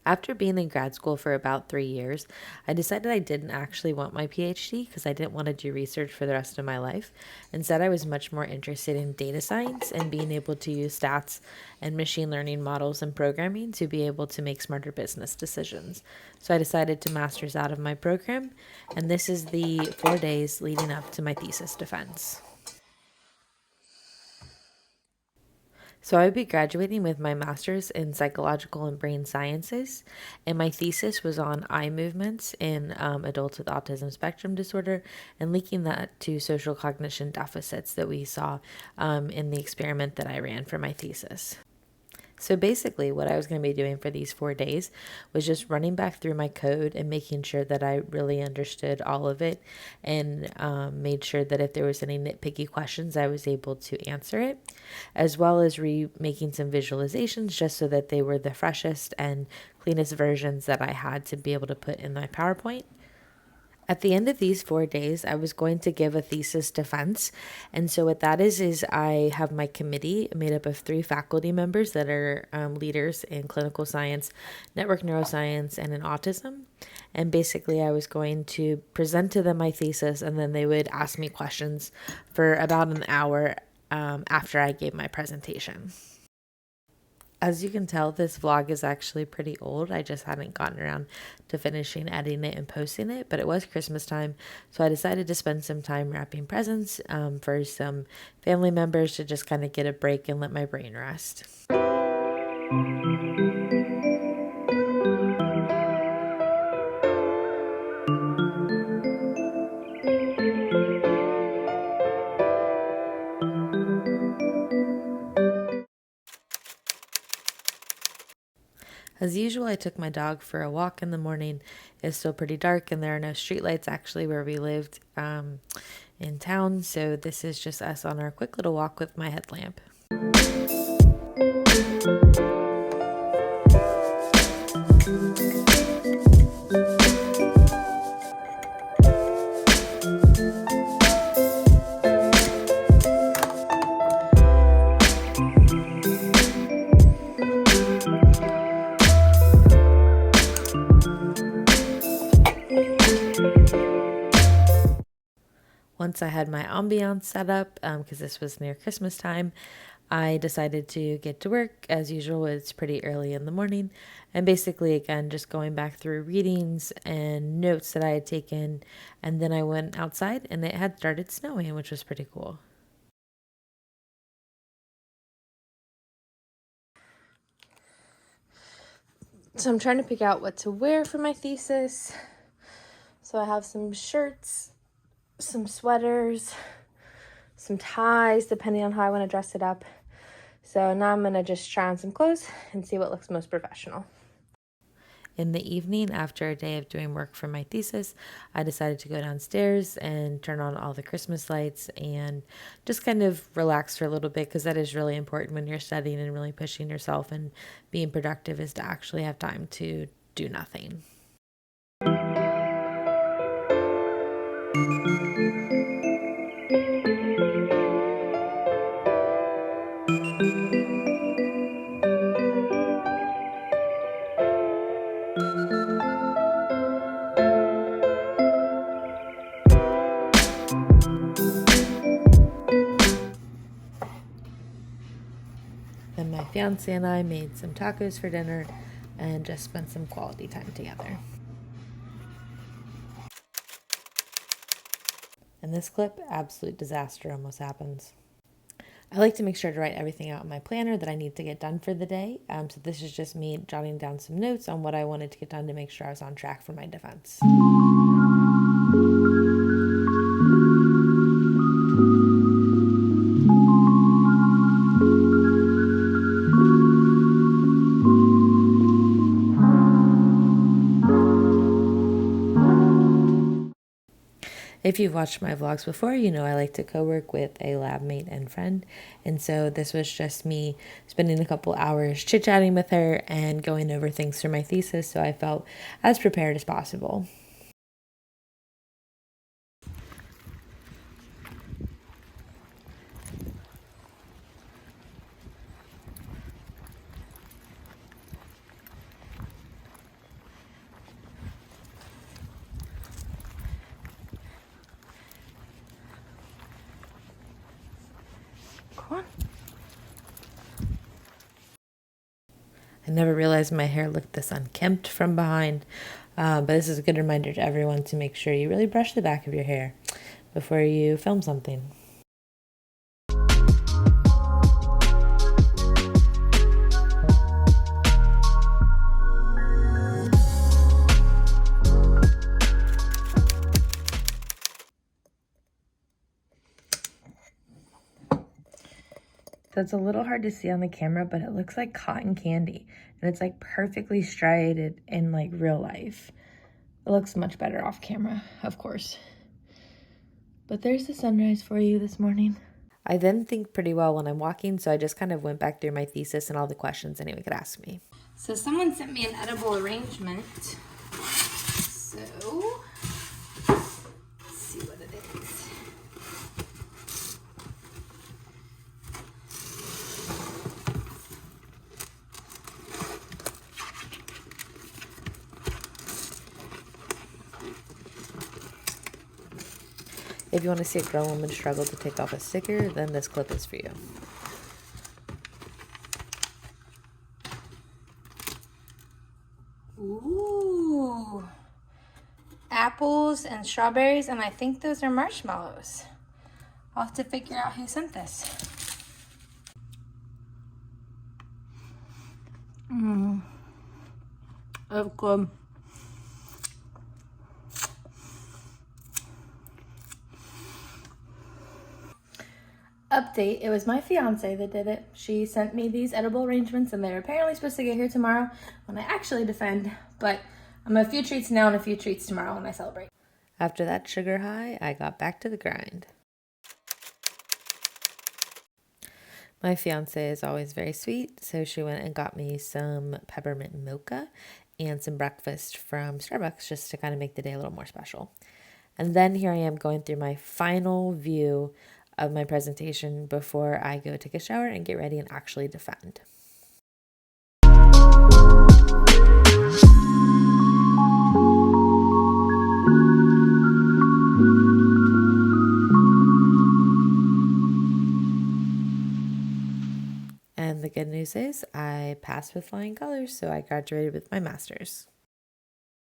After being in grad school for about 3 years, I decided I didn't actually want my PhD because I didn't want to do research for the rest of my life. Instead, I was much more interested in data science and being able to use stats and machine learning models and programming to be able to make smarter business decisions. So I decided to master's out of my program, and this is the 4 days leading up to my thesis defense. So I would be graduating with my master's in psychological and brain sciences, and my thesis was on eye movements in adults with autism spectrum disorder and linking that to social cognition deficits that we saw in the experiment that I ran for my thesis. So basically, what I was going to be doing for these 4 days was just running back through my code and making sure that I really understood all of it and made sure that if there was any nitpicky questions, I was able to answer it, as well as making some visualizations just so that they were the freshest and cleanest versions that I had to be able to put in my PowerPoint. At the end of these 4 days, I was going to give a thesis defense. And so, what that is I have my committee made up of 3 faculty members that are leaders in clinical science, network neuroscience, and in autism. And basically, I was going to present to them my thesis, and then they would ask me questions for about an hour after I gave my presentation. As you can tell, this vlog is actually pretty old. I just hadn't gotten around to finishing editing it and posting it, but it was Christmas time, so I decided to spend some time wrapping presents for some family members to just kind of get a break and let my brain rest. As usual, I took my dog for a walk in the morning. It's still pretty dark, and there are no streetlights actually where we lived in town, so this is just us on our quick little walk with my headlamp. Once I had my ambiance set up, because this was near Christmas time, I decided to get to work. As usual, it's pretty early in the morning. And basically, again, just going back through readings and notes that I had taken. And then I went outside and it had started snowing, which was pretty cool. So I'm trying to pick out what to wear for my thesis. So I have some shirts, some sweaters, some ties, depending on how I want to dress it up. So now I'm going to just try on some clothes and see what looks most professional. In the evening, after a day of doing work for my thesis, I decided to go downstairs and turn on all the Christmas lights and just kind of relax for a little bit, because that is really important when you're studying and really pushing yourself and being productive, is to actually have time to do nothing. Then my fiance and I made some tacos for dinner and just spent some quality time together. In this clip, absolute disaster almost happens. I like to make sure to write everything out in my planner that I need to get done for the day. So this is just me jotting down some notes on what I wanted to get done to make sure I was on track for my defense. If you've watched my vlogs before, you know I like to co-work with a lab mate and friend. And so this was just me spending a couple hours chit-chatting with her and going over things for my thesis, so I felt as prepared as possible. Come on. I never realized my hair looked this unkempt from behind, but this is a good reminder to everyone to make sure you really brush the back of your hair before you film something. So it's a little hard to see on the camera, but it looks like cotton candy. And it's like perfectly striated in like real life. It looks much better off camera, of course. But there's the sunrise for you this morning. I then think pretty well when I'm walking, so I just kind of went back through my thesis and all the questions anyone could ask me. So someone sent me an edible arrangement. So let's see what it is. If you want to see a grown woman struggle to take off a sticker, then this clip is for you. Ooh. Apples and strawberries, and I think those are marshmallows. I'll have to figure out who sent this. That's good. Update, it was my fiance that did it. She sent me these edible arrangements and they're apparently supposed to get here tomorrow when I actually defend, but I'm a few treats now and a few treats tomorrow when I celebrate. After that sugar high, I got back to the grind. My fiance is always very sweet, so she went and got me some peppermint mocha and some breakfast from Starbucks just to kind of make the day a little more special. And then here I am going through my final view of my presentation before I go take a shower and get ready and actually defend. And the good news is I passed with flying colors, so I graduated with my master's.